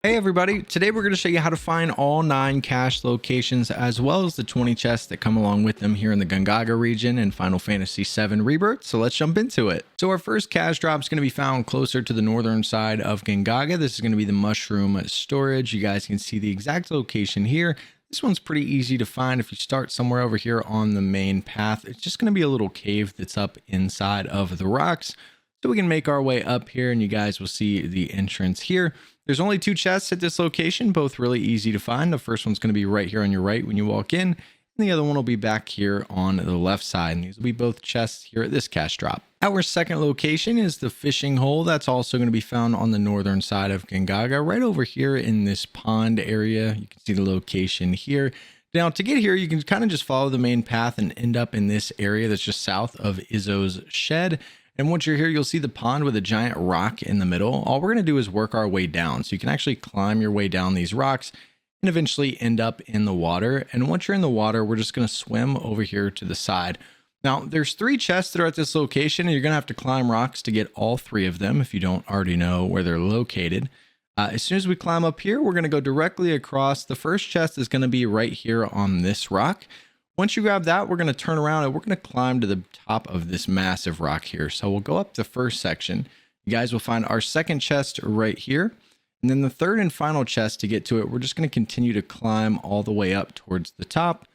Hey everybody, today we're going to show you how to find all 9 cache locations as well as the 20 chests that come along with them here in the Gongaga region in Final Fantasy VII Rebirth, so let's jump into it. So our first cache drop is going to be found closer to the northern side of Gongaga. This is going to be the mushroom storage. You guys can see the exact location here. This one's pretty easy to find. If you start somewhere over here on the main path, it's just going to be a little cave that's up inside of the rocks. So we can make our way up here and you guys will see the entrance here. There's only 2 chests at this location, both really easy to find. The first one's going to be right here on your right when you walk in, and the other one will be back here on the left side. And these will be both chests here at this cache drop. Our second location is the fishing hole. That's also going to be found on the northern side of Gongaga, right over here in this pond area. You can see the location here. Now, to get here, you can kind of just follow the main path and end up in this area that's just south of Izzo's shed. And once you're here, you'll see the pond with a giant rock in the middle. All we're going to do is work our way down. So you can actually climb your way down these rocks and eventually end up in the water. And once you're in the water, we're just going to swim over here to the side. Now, there's 3 chests that are at this location, and you're going to have to climb rocks to get all 3 of them if you don't already know where they're located. As soon as we climb up here, we're going to go directly across. The first chest is going to be right here on this rock. Once you grab that, we're going to turn around and we're going to climb to the top of this massive rock here. So we'll go up the first section. You guys will find our second chest right here. And then the third and final chest to get to it, we're just going to continue to climb all the way up towards the top.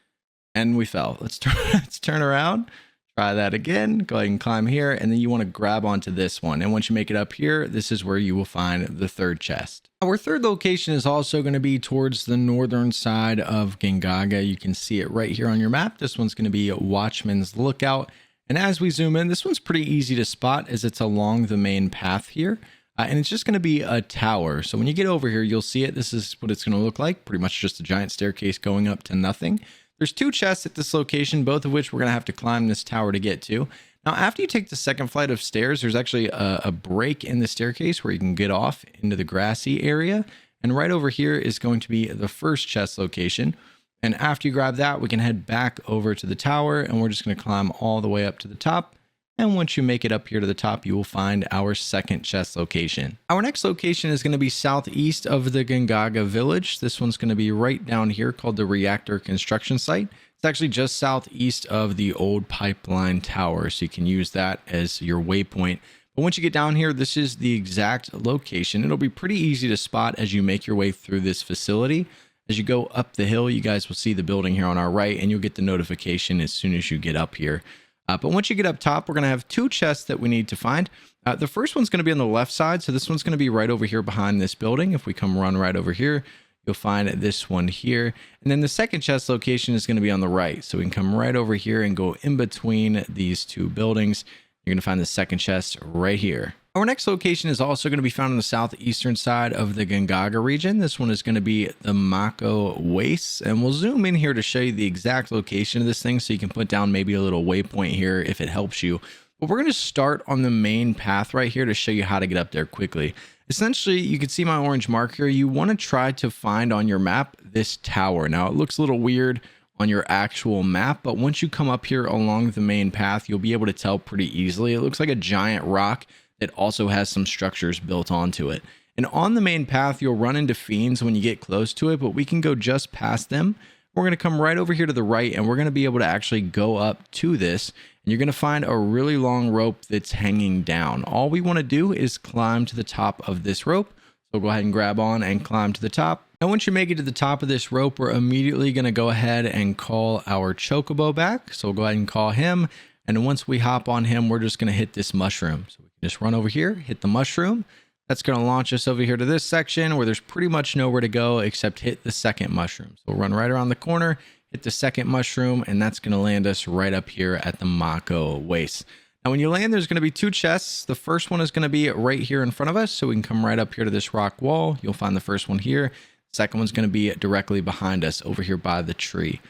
And we fell. Let's turn around. Try that again. Go ahead and climb here. And then you want to grab onto this one. And once you make it up here, this is where you will find the third chest. Our third location is also going to be towards the northern side of Gongaga. You can see it right here on your map. This one's going to be Watchman's Lookout. And as we zoom in, this one's pretty easy to spot as it's along the main path here. And it's just going to be a tower. So when you get over here, you'll see it. This is what it's going to look like. Pretty much just a giant staircase going up to nothing. There's 2 chests at this location, both of which we're going to have to climb this tower to get to. Now, after you take the second flight of stairs, there's actually a break in the staircase where you can get off into the grassy area. And right over here is going to be the first chest location. And after you grab that, we can head back over to the tower and we're just going to climb all the way up to the top. And once you make it up here to the top, you will find our second chest location. Our next location is going to be southeast of the Gongaga village. This one's going to be right down here called the Reactor construction site. It's actually just southeast of the old pipeline tower, so you can use that as your waypoint. But once you get down here, this is the exact location. It'll be pretty easy to spot as you make your way through this facility. As you go up the hill, you guys will see the building here on our right, and you'll get the notification as soon as you get up here. But once you get up top, we're going to have 2 chests that we need to find. The first one's going to be on the left side. So this one's going to be right over here behind this building. If we come run right over here, you'll find this one here. And then the second chest location is going to be on the right. So we can come right over here and go in between these 2 buildings. You're going to find the second chest right here. Our next location is also going to be found on the southeastern side of the Gongaga region. This one is going to be the Mako Wastes, and we'll zoom in here to show you the exact location of this thing so you can put down maybe a little waypoint here if it helps you. But we're going to start on the main path right here to show you how to get up there quickly. Essentially, you can see my orange mark here. You want to try to find on your map this tower. Now, it looks a little weird on your actual map, but once you come up here along the main path, you'll be able to tell pretty easily. It looks like a giant rock that also has some structures built onto it. And on the main path, you'll run into fiends when you get close to it, but we can go just past them. We're going to come right over here to the right, and we're going to be able to actually go up to this. And you're going to find a really long rope that's hanging down. All we want to do is climb to the top of this rope. So go ahead and grab on and climb to the top. And once you make it to the top of this rope, we're immediately going to go ahead and call our chocobo back. So we'll go ahead and call him. And once we hop on him, we're just going to hit this mushroom. So we can just run over here, hit the mushroom. That's going to launch us over here to this section where there's pretty much nowhere to go except hit the second mushroom. So we'll run right around the corner, hit the second mushroom, and that's going to land us right up here at the Mako Waste. Now, when you land, there's going to be 2 chests. The first one is going to be right here in front of us. So we can come right up here to this rock wall. You'll find the first one here. The second one's going to be directly behind us over here by the tree.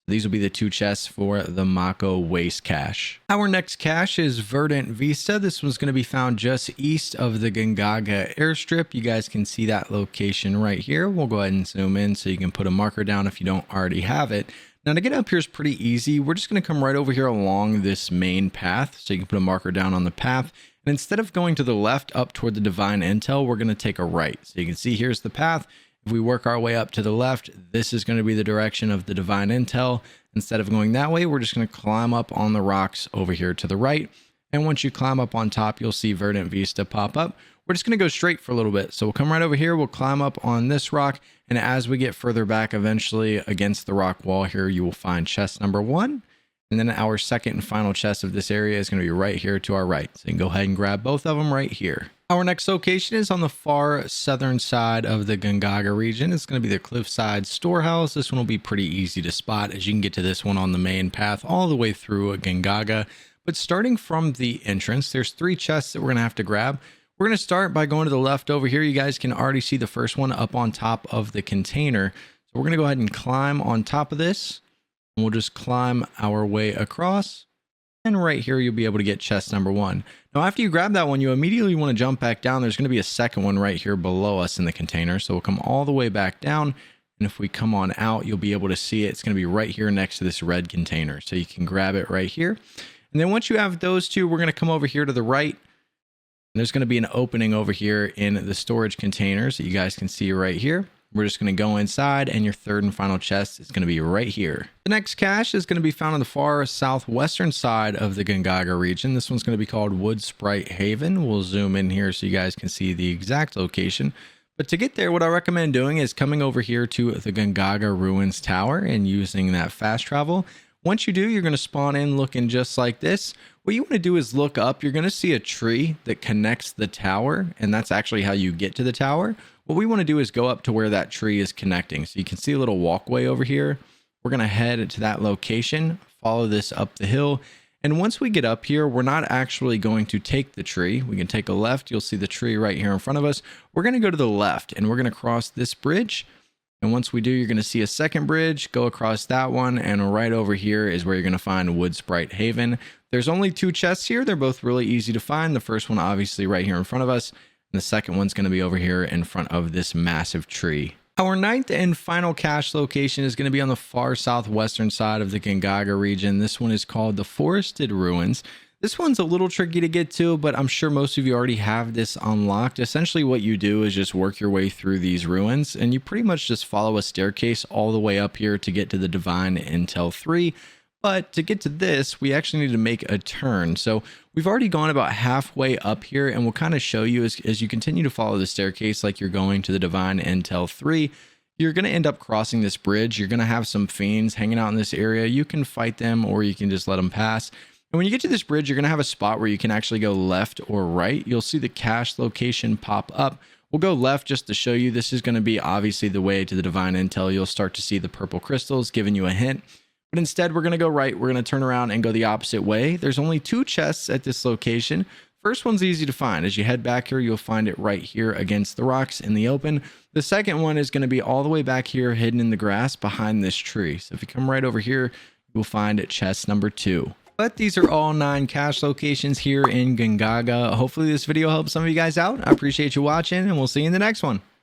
These will be the 2 chests for the Mako Waste cache. Our next cache is Verdant Vista. This one's going to be found just east of the Gongaga airstrip. You guys can see that location right here. We'll go ahead and zoom in so you can put a marker down if you don't already have it. Now to get up here is pretty easy. We're just going to come right over here along this main path. So you can put a marker down on the path And instead of going to the left up toward the divine intel, we're going to take a right. So you can see here's the path. If we work our way up to the left, this is going to be the direction of the divine intel. Instead of going that way, we're just going to climb up on the rocks over here to the right. And once you climb up on top, you'll see Verdant Vista pop up. We're just going to go straight for a little bit. So we'll come right over here. We'll climb up on this rock. And as we get further back, eventually against the rock wall here, you will find chest number 1. And then our second and final chest of this area is going to be right here to our right. So you can go ahead and grab both of them right here. Our next location is on the far southern side of the Gongaga region. It's going to be the Cliffside Storehouse. This one will be pretty easy to spot, as you can get to this one on the main path all the way through Gongaga. But starting from the entrance, there's 3 chests that we're going to have to grab. We're going to start by going to the left over here. You guys can already see the first one up on top of the container. So we're going to go ahead and climb on top of this. And we'll just climb our way across. And right here, you'll be able to get chest number 1. Now, after you grab that one, you immediately want to jump back down. There's going to be a second one right here below us in the container. So we'll come all the way back down. And if we come on out, you'll be able to see it. It's going to be right here next to this red container. So you can grab it right here. And then once you have those 2, we're going to come over here to the right. And there's going to be an opening over here in the storage containers that you guys can see right here. We're just going to go inside, and your third and final chest is going to be right here. The next cache is going to be found on the far southwestern side of the Gongaga region. This one's going to be called Woodsprite Haven. We'll zoom in here so you guys can see the exact location. But to get there, what I recommend doing is coming over here to the Gongaga Ruins Tower and using that fast travel. Once you do, you're going to spawn in looking just like this. What you want to do is look up. You're going to see a tree that connects the tower, and that's actually how you get to the tower. What we want to do is go up to where that tree is connecting. So you can see a little walkway over here. We're going to head to that location, follow this up the hill. And once we get up here, we're not actually going to take the tree. We can take a left. You'll see the tree right here in front of us. We're going to go to the left, and we're going to cross this bridge. And once we do, you're going to see a second bridge, go across that one, and right over here is where you're going to find Woodsprite Haven. There's only 2 chests here. They're both really easy to find. The first one, obviously, right here in front of us. And the second one's going to be over here in front of this massive tree. Our 9th and final cache location is going to be on the far southwestern side of the Gongaga region. This one is called the Forested Ruins. This one's a little tricky to get to, but I'm sure most of you already have this unlocked. Essentially, what you do is just work your way through these ruins, and you pretty much just follow a staircase all the way up here to get to the Divine Intel 3. But to get to this, we actually need to make a turn. So we've already gone about halfway up here, and we'll kind of show you as you continue to follow the staircase like you're going to the Divine Intel 3. You're going to end up crossing this bridge. You're going to have some fiends hanging out in this area. You can fight them, or you can just let them pass. And when you get to this bridge, you're going to have a spot where you can actually go left or right. You'll see the cache location pop up. We'll go left just to show you. This is going to be obviously the way to the Divine Intel. You'll start to see the purple crystals giving you a hint. But instead, we're going to go right. We're going to turn around and go the opposite way. There's only 2 chests at this location. First one's easy to find. As you head back here, you'll find it right here against the rocks in the open. The second one is going to be all the way back here, hidden in the grass behind this tree. So if you come right over here, you'll find chest number 2. But these are all 9 cache locations here in Gongaga. Hopefully this video helps some of you guys out. I appreciate you watching, and we'll see you in the next one.